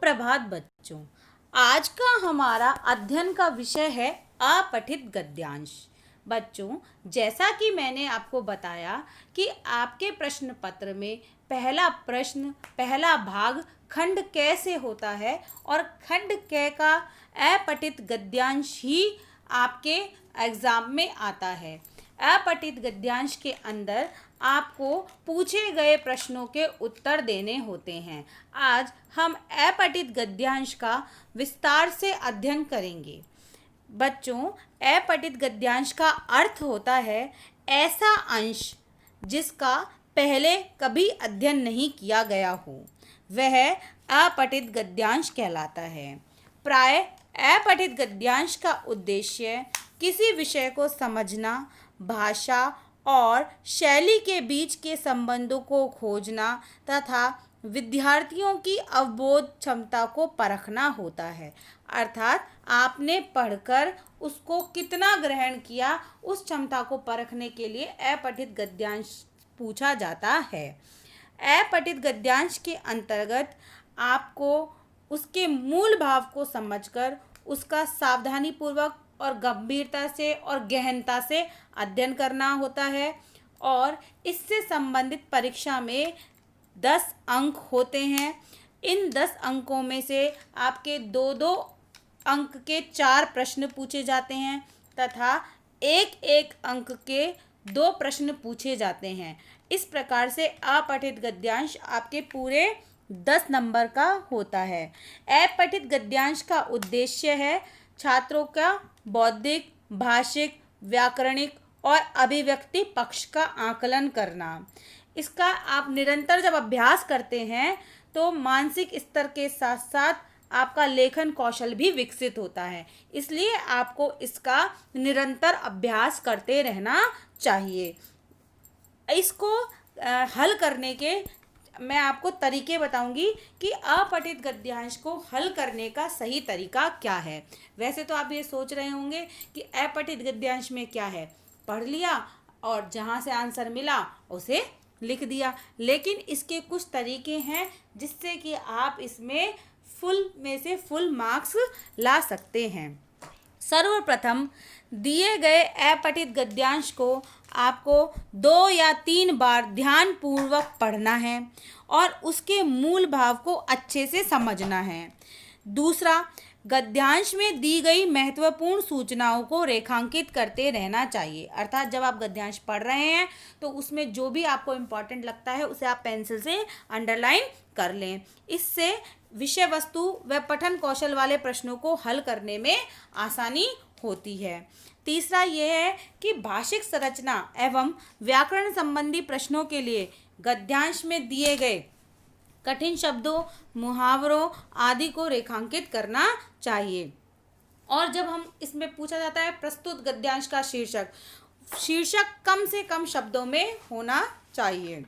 सुप्रभात बच्चों। आज का हमारा अध्ययन का विषय है अपठित गद्यांश। बच्चों, जैसा कि मैंने आपको बताया कि आपके प्रश्न पत्र में पहला प्रश्न, पहला भाग खंड क से होता है और खंड क का अपठित गद्यांश ही आपके एग्जाम में आता है। अपठित गद्यांश के अंदर आपको पूछे गए प्रश्नों के उत्तर देने होते हैं। आज हम अपठित गद्यांश का विस्तार से अध्ययन करेंगे। बच्चों, अपठित गद्यांश का अर्थ होता है ऐसा अंश जिसका पहले कभी अध्ययन नहीं किया गया हो, वह अपठित गद्यांश कहलाता है। प्राय अपठित गद्यांश का उद्देश्य किसी विषय को समझना, भाषा और शैली के बीच के संबंधों को खोजना तथा विद्यार्थियों की अवबोध क्षमता को परखना होता है। अर्थात आपने पढ़कर उसको कितना ग्रहण किया, उस क्षमता को परखने के लिए अपठित गद्यांश पूछा जाता है। अपठित गद्यांश के अंतर्गत आपको उसके मूल भाव को समझकर उसका सावधानीपूर्वक और गंभीरता से और गहनता से अध्ययन करना होता है और इससे संबंधित परीक्षा में 10 अंक होते हैं। इन 10 अंकों में से आपके 2-2 अंक के 4 प्रश्न पूछे जाते हैं तथा 1-1 अंक के 2 प्रश्न पूछे जाते हैं। इस प्रकार से अपठित गद्यांश आपके पूरे 10 नंबर का होता है। अपठित गद्यांश का उद्देश्य है छात्रों का बौद्धिक, भाषिक, व्याकरणिक और अभिव्यक्ति पक्ष का आकलन करना। इसका आप निरंतर जब अभ्यास करते हैं तो मानसिक स्तर के साथ साथ आपका लेखन कौशल भी विकसित होता है। इसलिए आपको इसका निरंतर अभ्यास करते रहना चाहिए। इसको हल करने के मैं आपको तरीके बताऊंगी कि अपठित गद्यांश को हल करने का सही तरीका क्या है। वैसे तो आप ये सोच रहे होंगे कि अपठित गद्यांश में क्या है, पढ़ लिया और जहाँ से आंसर मिला उसे लिख दिया, लेकिन इसके कुछ तरीके हैं जिससे कि आप इसमें फुल में से फुल मार्क्स ला सकते हैं। सर्वप्रथम दिए गए अपठित गद्यांश को आपको 2 या 3 बार ध्यानपूर्वक पढ़ना है और उसके मूल भाव को अच्छे से समझना है। दूसरा, गद्यांश में दी गई महत्वपूर्ण सूचनाओं को रेखांकित करते रहना चाहिए। अर्थात जब आप गद्यांश पढ़ रहे हैं तो उसमें जो भी आपको इम्पॉर्टेंट लगता है उसे आप पेंसिल से अंडरलाइन कर लें। इससे विषय वस्तु व पठन कौशल वाले प्रश्नों को हल करने में आसानी होती है। तीसरा यह है कि भाषिक संरचना एवं व्याकरण संबंधी प्रश्नों के लिए गद्यांश में दिए गए कठिन शब्दों, मुहावरों आदि को रेखांकित करना चाहिए। और जब हम इसमें पूछा जाता है प्रस्तुत गद्यांश का शीर्षक कम से कम शब्दों में होना चाहिए।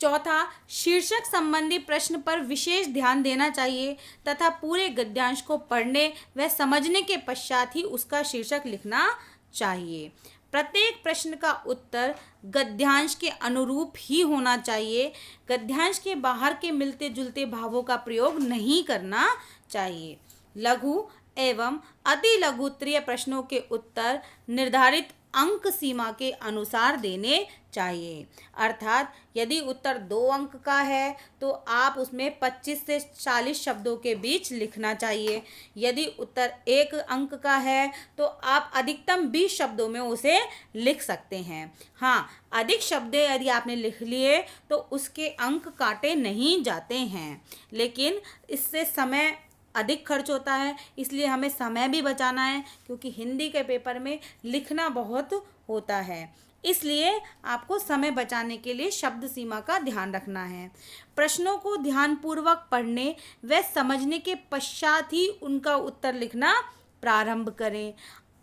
चौथा, शीर्षक संबंधी प्रश्न पर विशेष ध्यान देना चाहिए तथा पूरे गद्यांश को पढ़ने व समझने के पश्चात ही उसका शीर्षक लिखना चाहिए। प्रत्येक प्रश्न का उत्तर गद्यांश के अनुरूप ही होना चाहिए। गद्यांश के बाहर के मिलते जुलते भावों का प्रयोग नहीं करना चाहिए। लघु एवं अति लघुत्तरीय प्रश्नों के उत्तर निर्धारित अंक सीमा के अनुसार देने चाहिए। अर्थात यदि उत्तर 2 अंक का है तो आप उसमें 25 से 40 शब्दों के बीच लिखना चाहिए। यदि उत्तर 1 अंक का है तो आप अधिकतम 20 शब्दों में उसे लिख सकते हैं। हाँ, अधिक शब्द यदि आपने लिख लिए तो उसके अंक काटे नहीं जाते हैं, लेकिन इससे समय अधिक खर्च होता है, इसलिए हमें समय भी बचाना है क्योंकि हिंदी के पेपर में लिखना बहुत होता है। इसलिए आपको समय बचाने के लिए शब्द सीमा का ध्यान रखना है। प्रश्नों को ध्यानपूर्वक पढ़ने व समझने के पश्चात ही उनका उत्तर लिखना प्रारंभ करें।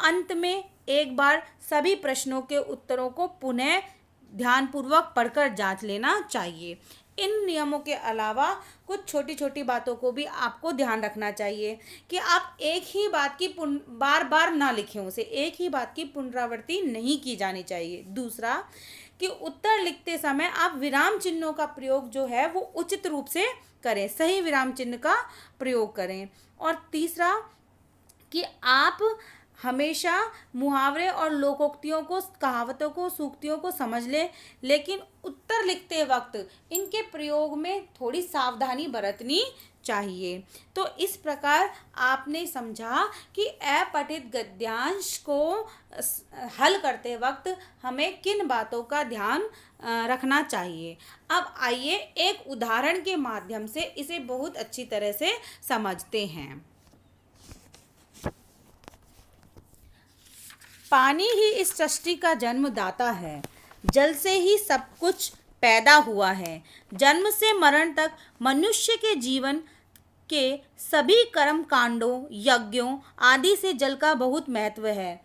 अंत में एक बार सभी प्रश्नों के उत्तरों को पुनः ध्यानपूर्वक पढ़कर जांच लेना चाहिए। इन नियमों के अलावा कुछ छोटी छोटी बातों को भी आपको ध्यान रखना चाहिए कि आप एक ही बात की बार बार ना लिखें, उसे एक ही बात की पुनरावृत्ति नहीं की जानी चाहिए। दूसरा कि उत्तर लिखते समय आप विराम चिन्हों का प्रयोग जो है वो उचित रूप से करें, सही विराम चिन्ह का प्रयोग करें। और तीसरा कि आप हमेशा मुहावरे और लोकोक्तियों को, कहावतों को, सूक्तियों को समझ लें, लेकिन उत्तर लिखते वक्त इनके प्रयोग में थोड़ी सावधानी बरतनी चाहिए। तो इस प्रकार आपने समझा कि अपठित गद्यांश को हल करते वक्त हमें किन बातों का ध्यान रखना चाहिए। अब आइए एक उदाहरण के माध्यम से इसे बहुत अच्छी तरह से समझते हैं। पानी ही इस सृष्टि का जन्मदाता है, जल से ही सब कुछ पैदा हुआ है। जन्म से मरण तक मनुष्य के जीवन के सभी कर्म कांडों, यज्ञों आदि से जल का बहुत महत्व है।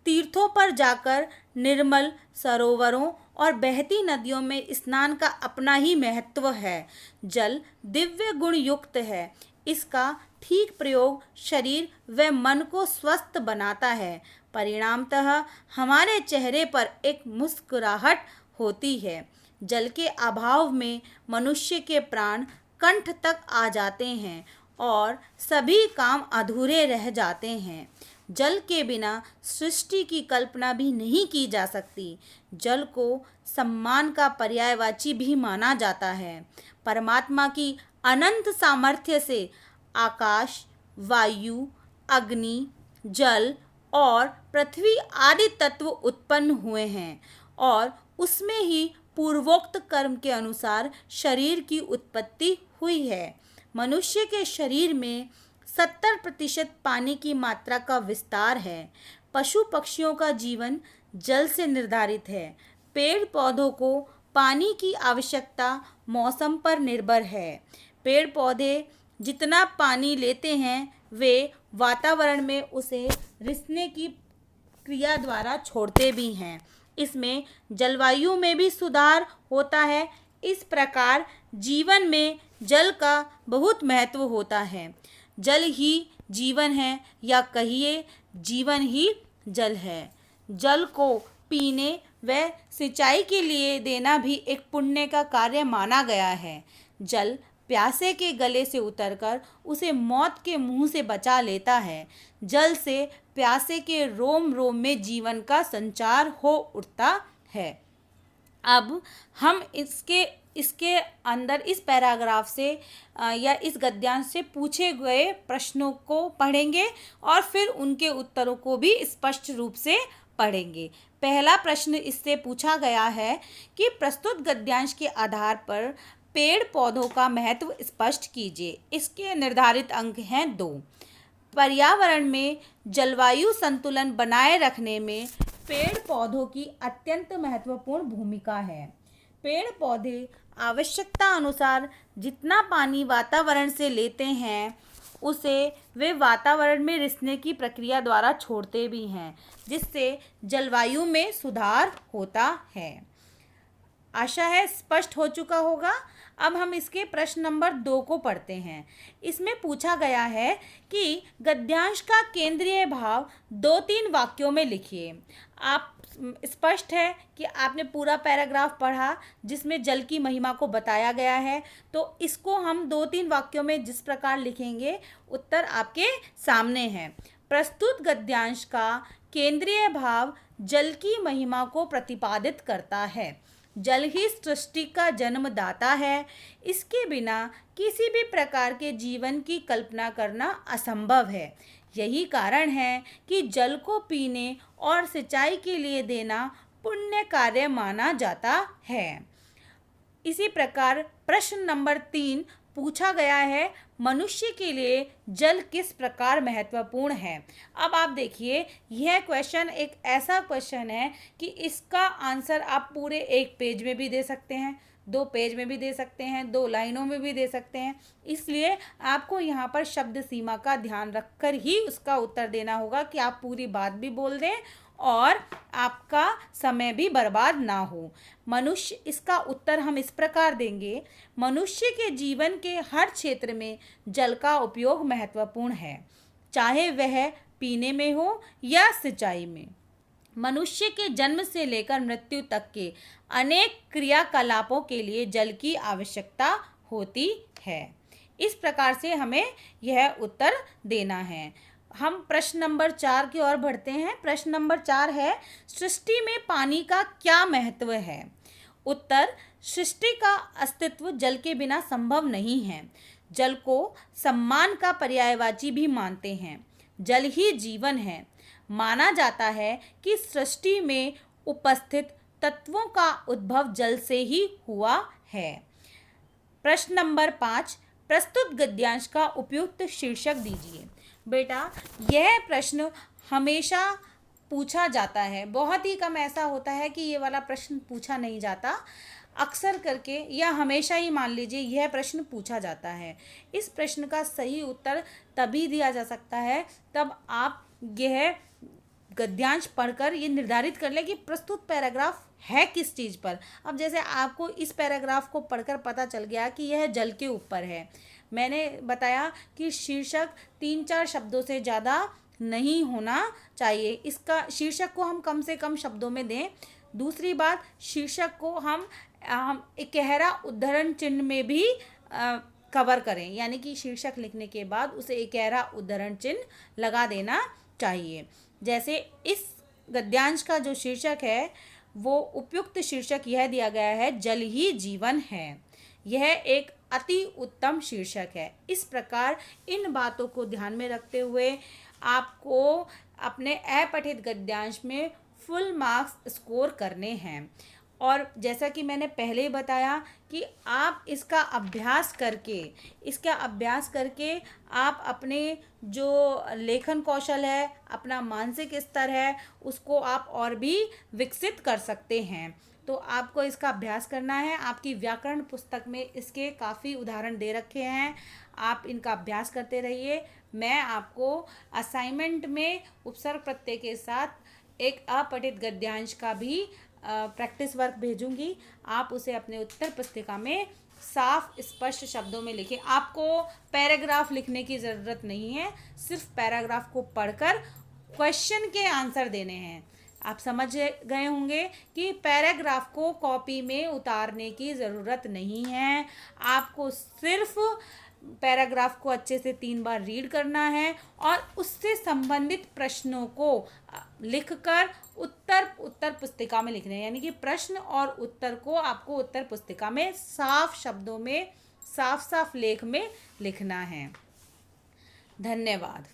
तीर्थों पर जाकर निर्मल सरोवरों और बहती नदियों में स्नान का अपना ही महत्व है। जल दिव्य गुण युक्त है। इसका ठीक प्रयोग शरीर व मन को स्वस्थ बनाता है। परिणामतः हमारे चेहरे पर एक मुस्कुराहट होती है। जल के अभाव में मनुष्य के प्राण कंठ तक आ जाते हैं और सभी काम अधूरे रह जाते हैं। जल के बिना सृष्टि की कल्पना भी नहीं की जा सकती। जल को सम्मान का पर्यायवाची भी माना जाता है। परमात्मा की अनंत सामर्थ्य से आकाश, वायु, अग्नि, जल और पृथ्वी आदि तत्व उत्पन्न हुए हैं और उसमें ही पूर्वोक्त कर्म के अनुसार शरीर की उत्पत्ति हुई है। मनुष्य के शरीर में 70% पानी की मात्रा का विस्तार है। पशु पक्षियों का जीवन जल से निर्धारित है। पेड़ पौधों को पानी की आवश्यकता मौसम पर निर्भर है। पेड़ पौधे जितना पानी लेते हैं वे वातावरण में उसे रिसने की क्रिया द्वारा छोड़ते भी हैं। इसमें जलवायु में भी सुधार होता है। इस प्रकार जीवन में जल का बहुत महत्व होता है। जल ही जीवन है, या कहिए जीवन ही जल है। जल को पीने व सिंचाई के लिए देना भी एक पुण्य का कार्य माना गया है। जल प्यासे के गले से उतरकर उसे मौत के मुंह से बचा लेता है। जल से प्यासे के रोम रोम में जीवन का संचार हो उठता है। अब हम इसके अंदर इस पैराग्राफ से या इस गद्यांश से पूछे गए प्रश्नों को पढ़ेंगे और फिर उनके उत्तरों को भी स्पष्ट रूप से पढ़ेंगे। पहला प्रश्न इससे पूछा गया है कि प्रस्तुत गद्यांश के आधार पर पेड़ पौधों का महत्व स्पष्ट कीजिए। इसके निर्धारित अंक हैं 2। पर्यावरण में जलवायु संतुलन बनाए रखने में पेड़ पौधों की अत्यंत महत्वपूर्ण भूमिका है। पेड़ पौधे आवश्यकता अनुसार जितना पानी वातावरण से लेते हैं उसे वे वातावरण में रिसने की प्रक्रिया द्वारा छोड़ते भी हैं, जिससे जलवायु में सुधार होता है। आशा है स्पष्ट हो चुका होगा। अब हम इसके प्रश्न नंबर 2 को पढ़ते हैं। इसमें पूछा गया है कि गद्यांश का केंद्रीय भाव 2-3 वाक्यों में लिखिए। आप स्पष्ट है कि आपने पूरा पैराग्राफ पढ़ा जिसमें जल की महिमा को बताया गया है, तो इसको हम 2-3 वाक्यों में जिस प्रकार लिखेंगे उत्तर आपके सामने है। प्रस्तुत गद्यांश का केंद्रीय भाव जल की महिमा को प्रतिपादित करता है। जल ही सृष्टि का जन्मदाता है। इसके बिना किसी भी प्रकार के जीवन की कल्पना करना असंभव है। यही कारण है कि जल को पीने और सिंचाई के लिए देना पुण्य कार्य माना जाता है। इसी प्रकार प्रश्न नंबर 3 पूछा गया है, मनुष्य के लिए जल किस प्रकार महत्वपूर्ण है। अब आप देखिए, यह क्वेश्चन एक ऐसा क्वेश्चन है कि इसका आंसर आप पूरे 1 पेज में भी दे सकते हैं, 2 पेज में भी दे सकते हैं, 2 लाइनों में भी दे सकते हैं। इसलिए आपको यहाँ पर शब्द सीमा का ध्यान रखकर ही उसका उत्तर देना होगा कि आप पूरी बात भी बोल दें और आपका समय भी बर्बाद ना हो। मनुष्य, इसका उत्तर हम इस प्रकार देंगे, मनुष्य के जीवन के हर क्षेत्र में जल का उपयोग महत्वपूर्ण है, चाहे वह पीने में हो या सिंचाई में। मनुष्य के जन्म से लेकर मृत्यु तक के अनेक क्रियाकलापों के लिए जल की आवश्यकता होती है। इस प्रकार से हमें यह उत्तर देना है। हम प्रश्न नंबर 4 की ओर बढ़ते हैं। प्रश्न नंबर 4 है, सृष्टि में पानी का क्या महत्व है? उत्तर, सृष्टि का अस्तित्व जल के बिना संभव नहीं है। जल को सम्मान का पर्यायवाची भी मानते हैं। जल ही जीवन है। माना जाता है कि सृष्टि में उपस्थित तत्वों का उद्भव जल से ही हुआ है। प्रश्न नंबर 5, प्रस्तुत गद्यांश का उपयुक्त शीर्षक दीजिए। बेटा, यह प्रश्न हमेशा पूछा जाता है। बहुत ही कम ऐसा होता है कि ये वाला प्रश्न पूछा नहीं जाता। अक्सर करके या हमेशा ही मान लीजिए यह प्रश्न पूछा जाता है। इस प्रश्न का सही उत्तर तभी दिया जा सकता है तब आप यह गद्यांश पढ़कर ये निर्धारित कर लें कि प्रस्तुत पैराग्राफ है किस चीज़ पर। अब जैसे आपको इस पैराग्राफ को पढ़कर पता चल गया कि यह जल के ऊपर है। मैंने बताया कि शीर्षक 3-4 शब्दों से ज़्यादा नहीं होना चाहिए। इसका शीर्षक को हम कम से कम शब्दों में दें। दूसरी बात, शीर्षक को हम एक गहरा उद्धरण चिन्ह में भी कवर करें, यानी कि शीर्षक लिखने के बाद उसे एक गहरा उद्धरण चिन्ह लगा देना चाहिए। जैसे इस गद्यांश का जो शीर्षक है वो उपयुक्त शीर्षक यह दिया गया है, जल ही जीवन है। यह एक अति उत्तम शीर्षक है। इस प्रकार इन बातों को ध्यान में रखते हुए आपको अपने अपठित गद्यांश में फुल मार्क्स स्कोर करने हैं। और जैसा कि मैंने पहले ही बताया कि आप इसका अभ्यास करके आप अपने जो लेखन कौशल है, अपना मानसिक स्तर है, उसको आप और भी विकसित कर सकते हैं। तो आपको इसका अभ्यास करना है। आपकी व्याकरण पुस्तक में इसके काफ़ी उदाहरण दे रखे हैं। आप इनका अभ्यास करते रहिए। मैं आपको असाइनमेंट में उपसर्ग प्रत्यय के साथ एक अपठित गद्यांश का भी प्रैक्टिस वर्क भेजूंगी। आप उसे अपने उत्तर पुस्तिका में साफ स्पष्ट शब्दों में लिखें। आपको पैराग्राफ लिखने की ज़रूरत नहीं है, सिर्फ पैराग्राफ को पढ़कर क्वेश्चन के आंसर देने हैं। आप समझ गए होंगे कि पैराग्राफ को कॉपी में उतारने की ज़रूरत नहीं है। आपको सिर्फ पैराग्राफ को अच्छे से 3 बार रीड करना है और उससे संबंधित प्रश्नों को लिखकर उत्तर पुस्तिका में लिखना है। यानी कि प्रश्न और उत्तर को आपको उत्तर पुस्तिका में साफ शब्दों में साफ लेख में लिखना है। धन्यवाद।